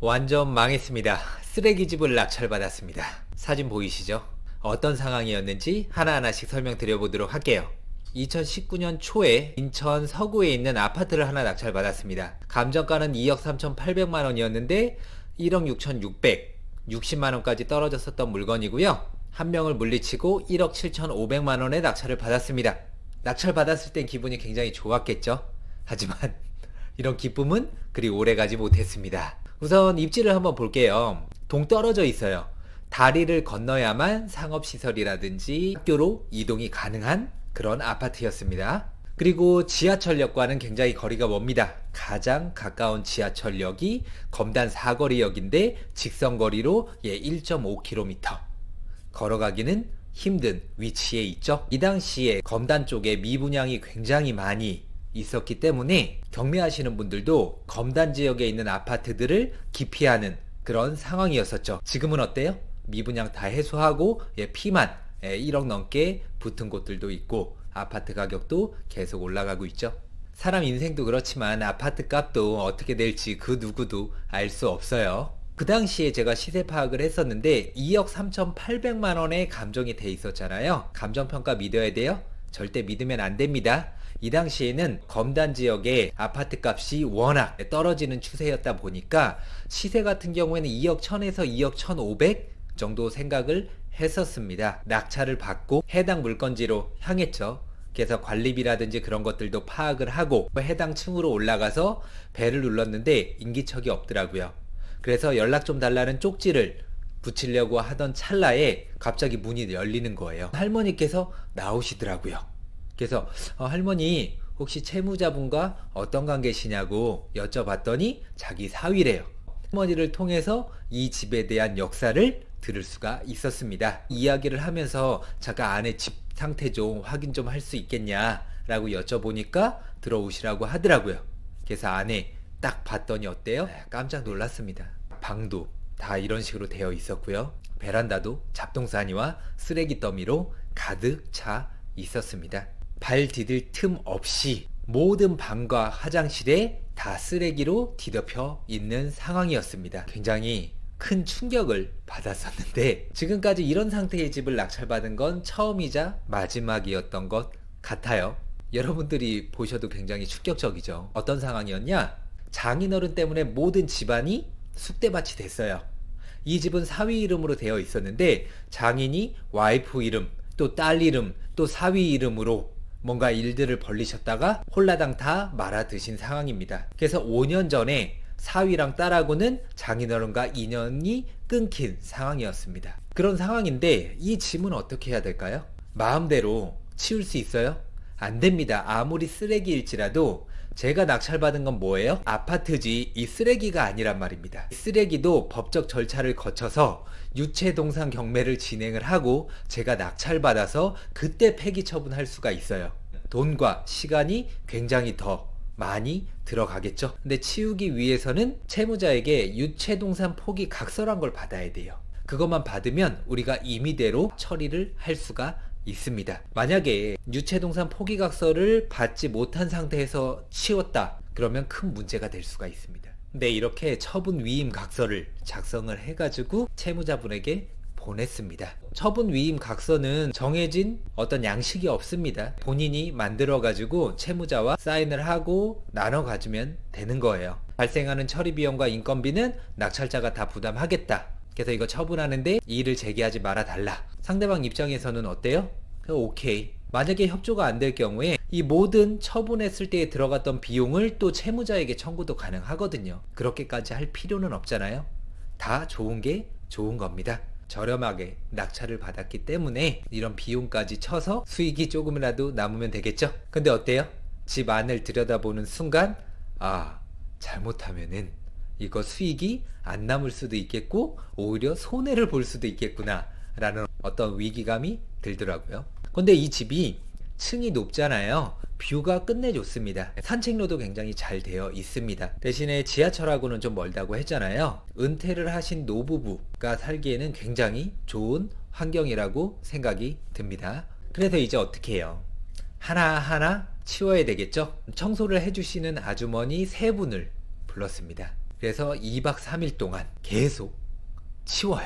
완전 망했습니다. 쓰레기집을 낙찰받았습니다. 사진 보이시죠? 어떤 상황이었는지 하나하나씩 설명드려보도록 할게요. 2019년 초에 인천 서구에 있는 아파트를 하나 낙찰받았습니다. 감정가는 2억 3,800만원이었는데 1억 6,600, 60만원까지 떨어졌었던 물건이고요. 한 명을 물리치고 1억 7,500만원에 낙찰을 받았습니다. 낙찰받았을 땐 기분이 굉장히 좋았겠죠? 하지만 이런 기쁨은 그리 오래가지 못했습니다. 우선 입지를 한번 볼게요. 동떨어져 있어요. 다리를 건너야만 상업시설이라든지 학교로 이동이 가능한 그런 아파트였습니다. 그리고 지하철역과는 굉장히 거리가 멉니다. 가장 가까운 지하철역이 검단 사거리역인데 직선거리로 1.5km. 걸어가기는 힘든 위치에 있죠. 이 당시에 검단 쪽에 미분양이 굉장히 많이 있었기 때문에 경매하시는 분들도 검단 지역에 있는 아파트들을 기피하는 그런 상황이었었죠. 지금은 어때요? 미분양 다 해소하고 피만 1억 넘게 붙은 곳들도 있고 아파트 가격도 계속 올라가고 있죠. 사람 인생도 그렇지만 아파트 값도 어떻게 될지 그 누구도 알 수 없어요. 그 당시에 제가 시세 파악을 했었는데 2억 3,800만원에 감정이 돼 있었잖아요. 감정평가 믿어야 돼요? 절대 믿으면 안 됩니다. 이 당시에는 검단 지역의 아파트 값이 워낙 떨어지는 추세였다 보니까 시세 같은 경우에는 2억 1000에서 2억 1500 정도 생각을 했었습니다. 낙찰을 받고 해당 물건지로 향했죠. 그래서 관리비라든지 그런 것들도 파악을 하고 해당 층으로 올라가서 벨을 눌렀는데 인기척이 없더라고요. 그래서 연락 좀 달라는 쪽지를 붙이려고 하던 찰나에 갑자기 문이 열리는 거예요. 할머니께서 나오시더라고요. 그래서 할머니 혹시 채무자분과 어떤 관계시냐고 여쭤봤더니 자기 사위래요. 할머니를 통해서 이 집에 대한 역사를 들을 수가 있었습니다. 이야기를 하면서 잠깐 안에 집 상태 좀 확인 좀 할 수 있겠냐 라고 여쭤보니까 들어오시라고 하더라고요. 그래서 안에 딱 봤더니 어때요? 깜짝 놀랐습니다. 방도 다 이런 식으로 되어 있었고요. 베란다도 잡동사니와 쓰레기 더미로 가득 차 있었습니다. 발 디딜 틈 없이 모든 방과 화장실에 다 쓰레기로 뒤덮여 있는 상황이었습니다. 굉장히 큰 충격을 받았었는데 지금까지 이런 상태의 집을 낙찰받은 건 처음이자 마지막이었던 것 같아요. 여러분들이 보셔도 굉장히 충격적이죠. 어떤 상황이었냐? 장인어른 때문에 모든 집안이 쑥대밭이 됐어요. 이 집은 사위 이름으로 되어 있었는데 장인이 와이프 이름, 또 딸 이름, 또 사위 이름으로 뭔가 일들을 벌리셨다가 홀라당 다 말아드신 상황입니다. 그래서 5년 전에 사위랑 딸하고는 장인어른과 인연이 끊긴 상황이었습니다. 그런 상황인데 이 짐은 어떻게 해야 될까요? 마음대로 치울 수 있어요? 안 됩니다. 아무리 쓰레기일지라도 제가 낙찰받은 건 뭐예요? 아파트지 이 쓰레기가 아니란 말입니다. 쓰레기도 법적 절차를 거쳐서 유체동산 경매를 진행을 하고 제가 낙찰받아서 그때 폐기 처분할 수가 있어요. 돈과 시간이 굉장히 더 많이 들어가겠죠. 근데 치우기 위해서는 채무자에게 유체동산 포기 각서란 걸 받아야 돼요. 그것만 받으면 우리가 임의대로 처리를 할 수가 있습니다. 만약에 유체동산 포기각서를 받지 못한 상태에서 치웠다 그러면 큰 문제가 될 수가 있습니다. 근데 이렇게 처분 위임 각서를 작성을 해가지고 채무자분에게 보냈습니다. 처분 위임 각서는 정해진 어떤 양식이 없습니다. 본인이 만들어가지고 채무자와 사인을 하고 나눠 가지면 되는 거예요. 발생하는 처리 비용과 인건비는 낙찰자가 다 부담하겠다. 그래서 이거 처분하는데 이의를 제기하지 말아 달라. 상대방 입장에서는 어때요? 오케이. 만약에 협조가 안 될 경우에 이 모든 처분했을 때에 들어갔던 비용을 또 채무자에게 청구도 가능하거든요. 그렇게까지 할 필요는 없잖아요. 다 좋은 게 좋은 겁니다. 저렴하게 낙찰을 받았기 때문에 이런 비용까지 쳐서 수익이 조금이라도 남으면 되겠죠. 근데 어때요? 집 안을 들여다보는 순간 잘못하면은 이거 수익이 안 남을 수도 있겠고 오히려 손해를 볼 수도 있겠구나 라는 어떤 위기감이 들더라고요. 근데 이 집이 층이 높잖아요. 뷰가 끝내줬습니다. 산책로도 굉장히 잘 되어 있습니다. 대신에 지하철하고는 좀 멀다고 했잖아요. 은퇴를 하신 노부부가 살기에는 굉장히 좋은 환경이라고 생각이 듭니다. 그래서 이제 어떻게 해요? 하나하나 치워야 되겠죠? 청소를 해주시는 아주머니 세 분을 불렀습니다. 그래서 2박 3일 동안 계속 치워요.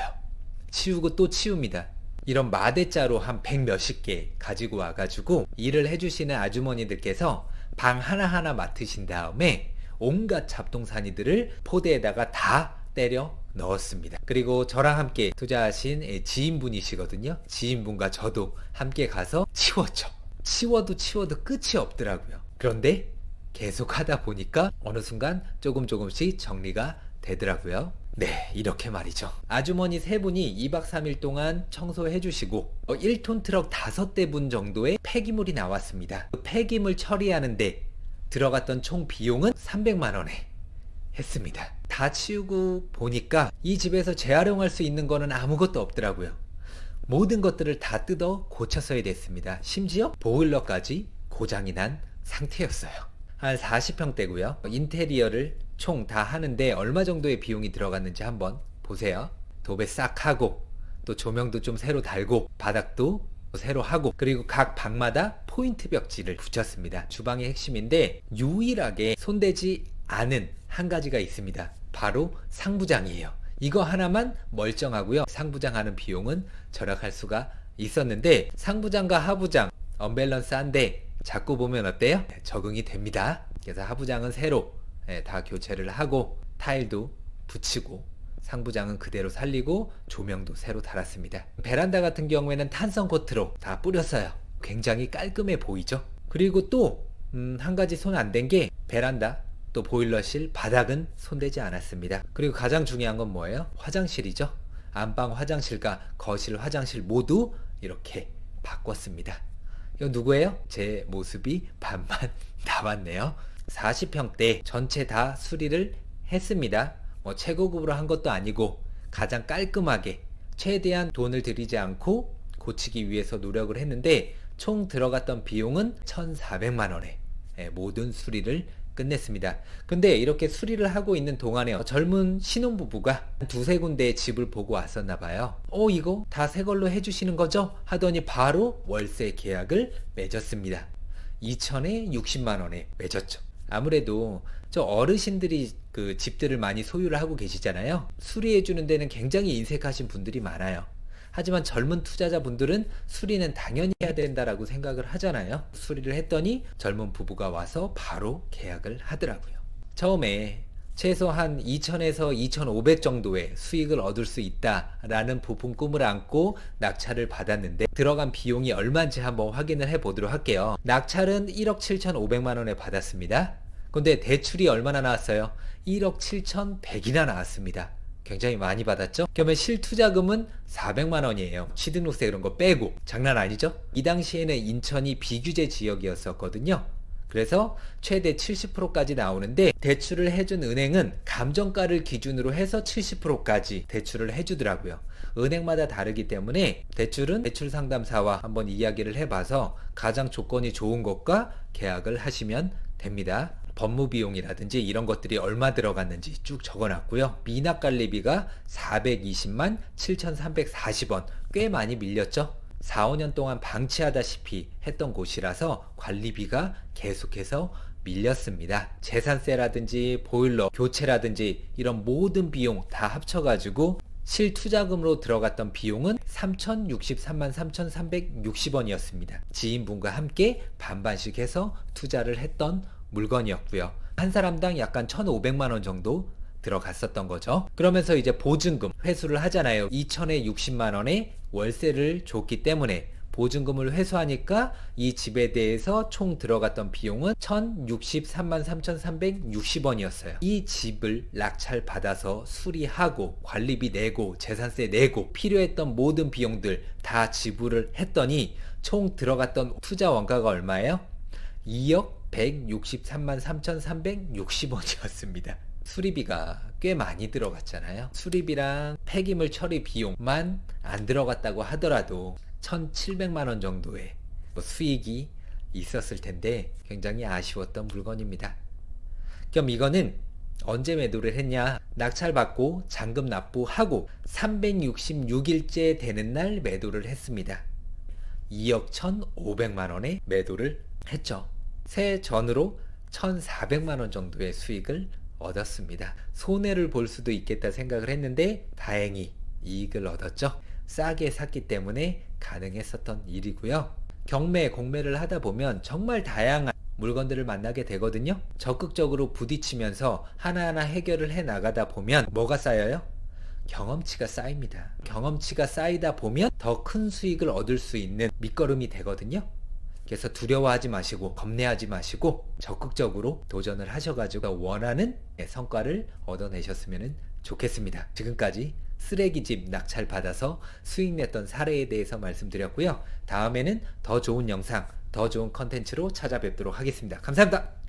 치우고 또 치웁니다. 이런 마대자루 한 100 몇십 개 가지고 와가지고 일을 해주시는 아주머니들께서 방 하나하나 맡으신 다음에 온갖 잡동사니들을 포대에다가 다 때려 넣었습니다. 그리고 저랑 함께 투자하신 지인분이시거든요. 지인분과 저도 함께 가서 치웠죠. 치워도 끝이 없더라고요. 그런데 계속 하다 보니까 어느 순간 조금씩 정리가 되더라고요. 네, 이렇게 말이죠. 아주머니 세 분이 2박 3일 동안 청소해 주시고 1톤 트럭 5대분 정도의 폐기물이 나왔습니다. 그 폐기물 처리하는데 들어갔던 총 비용은 300만 원에 했습니다. 다 치우고 보니까 이 집에서 재활용할 수 있는 거는 아무것도 없더라고요. 모든 것들을 다 뜯어 고쳤어야 됐습니다. 심지어 보일러까지 고장이 난 상태였어요. 한 40평대고요. 인테리어를 총 다 하는데 얼마 정도의 비용이 들어갔는지 한번 보세요. 도배 싹 하고 또 조명도 좀 새로 달고 바닥도 새로 하고 그리고 각 방마다 포인트 벽지를 붙였습니다. 주방의 핵심인데 유일하게 손대지 않은 한 가지가 있습니다. 바로 상부장이에요. 이거 하나만 멀쩡하고요. 상부장 하는 비용은 절약할 수가 있었는데 상부장과 하부장 언밸런스한데 자꾸 보면 어때요? 적응이 됩니다. 그래서 하부장은 새로 다 교체를 하고 타일도 붙이고 상부장은 그대로 살리고 조명도 새로 달았습니다. 베란다 같은 경우에는 탄성 코트로 다 뿌렸어요. 굉장히 깔끔해 보이죠? 그리고 또 한 가지 손 안 댄 게 베란다 또 보일러실 바닥은 손대지 않았습니다. 그리고 가장 중요한 건 뭐예요? 화장실이죠. 안방 화장실과 거실 화장실 모두 이렇게 바꿨습니다. 이거 누구예요? 제 모습이 반만 남았네요. 40평대 전체 다 수리를 했습니다. 뭐 최고급으로 한 것도 아니고 가장 깔끔하게 최대한 돈을 들이지 않고 고치기 위해서 노력을 했는데 총 들어갔던 비용은 1,400만 원에 모든 수리를 끝냈습니다. 근데 이렇게 수리를 하고 있는 동안에 젊은 신혼부부가 두세 군데의 집을 보고 왔었나 봐요. 이거 다 새 걸로 해주시는 거죠? 하더니 바로 월세 계약을 맺었습니다. 2천에 60만 원에 맺었죠. 아무래도 저 어르신들이 그 집들을 많이 소유를 하고 계시잖아요. 수리해주는 데는 굉장히 인색하신 분들이 많아요. 하지만 젊은 투자자분들은 수리는 당연히 해야 된다라고 생각을 하잖아요. 수리를 했더니 젊은 부부가 와서 바로 계약을 하더라고요. 처음에 최소 한 2,000에서 2,500 정도의 수익을 얻을 수 있다라는 부푼 꿈을 안고 낙찰을 받았는데 들어간 비용이 얼마인지 한번 확인을 해 보도록 할게요. 낙찰은 1억 7,500만 원에 받았습니다. 근데 대출이 얼마나 나왔어요? 1억 7,100이나 나왔습니다. 굉장히 많이 받았죠? 그러면 실투자금은 400만 원이에요. 취등록세 이런 거 빼고. 장난 아니죠? 이 당시에는 인천이 비규제 지역이었었거든요. 그래서 최대 70%까지 나오는데 대출을 해준 은행은 감정가를 기준으로 해서 70%까지 대출을 해주더라고요. 은행마다 다르기 때문에 대출은 대출 상담사와 한번 이야기를 해봐서 가장 조건이 좋은 것과 계약을 하시면 됩니다. 법무비용이라든지 이런 것들이 얼마 들어갔는지 쭉 적어놨고요. 미납관리비가 420만 7,340원 꽤 많이 밀렸죠. 4, 5년 동안 방치하다시피 했던 곳이라서 관리비가 계속해서 밀렸습니다. 재산세라든지 보일러 교체라든지 이런 모든 비용 다 합쳐가지고 실투자금으로 들어갔던 비용은 3,063만 3,360원이었습니다. 지인분과 함께 반반씩 해서 투자를 했던 물건이었고요. 한 사람당 약간 1,500만 원 정도 들어갔었던 거죠. 그러면서 이제 보증금 회수를 하잖아요. 2,000에 60만 원의 월세를 줬기 때문에 보증금을 회수하니까 이 집에 대해서 총 들어갔던 비용은 1,063만 3,360원이었어요. 이 집을 낙찰 받아서 수리하고 관리비 내고 재산세 내고 필요했던 모든 비용들 다 지불을 했더니 총 들어갔던 투자 원가가 얼마예요? 2억 163만 3,360원이었습니다. 수리비가 꽤 많이 들어갔잖아요. 수리비랑 폐기물 처리 비용만 안 들어갔다고 하더라도 1,700만 원 정도의 수익이 있었을 텐데 굉장히 아쉬웠던 물건입니다. 그럼 이거는 언제 매도를 했냐? 낙찰받고 잔금 납부하고 366일째 되는 날 매도를 했습니다. 2억 1,500만 원에 매도를 했죠. 새 전으로 1,400만 원 정도의 수익을 얻었습니다. 손해를 볼 수도 있겠다 생각을 했는데 다행히 이익을 얻었죠. 싸게 샀기 때문에 가능했었던 일이고요. 경매, 공매를 하다 보면 정말 다양한 물건들을 만나게 되거든요. 적극적으로 부딪히면서 하나하나 해결을 해 나가다 보면 뭐가 쌓여요? 경험치가 쌓입니다. 경험치가 쌓이다 보면 더 큰 수익을 얻을 수 있는 밑거름이 되거든요. 그래서 두려워하지 마시고 겁내하지 마시고 적극적으로 도전을 하셔가지고 원하는 성과를 얻어내셨으면 좋겠습니다. 지금까지 쓰레기집 낙찰 받아서 수익 냈던 사례에 대해서 말씀드렸고요. 다음에는 더 좋은 영상, 더 좋은 컨텐츠로 찾아뵙도록 하겠습니다. 감사합니다.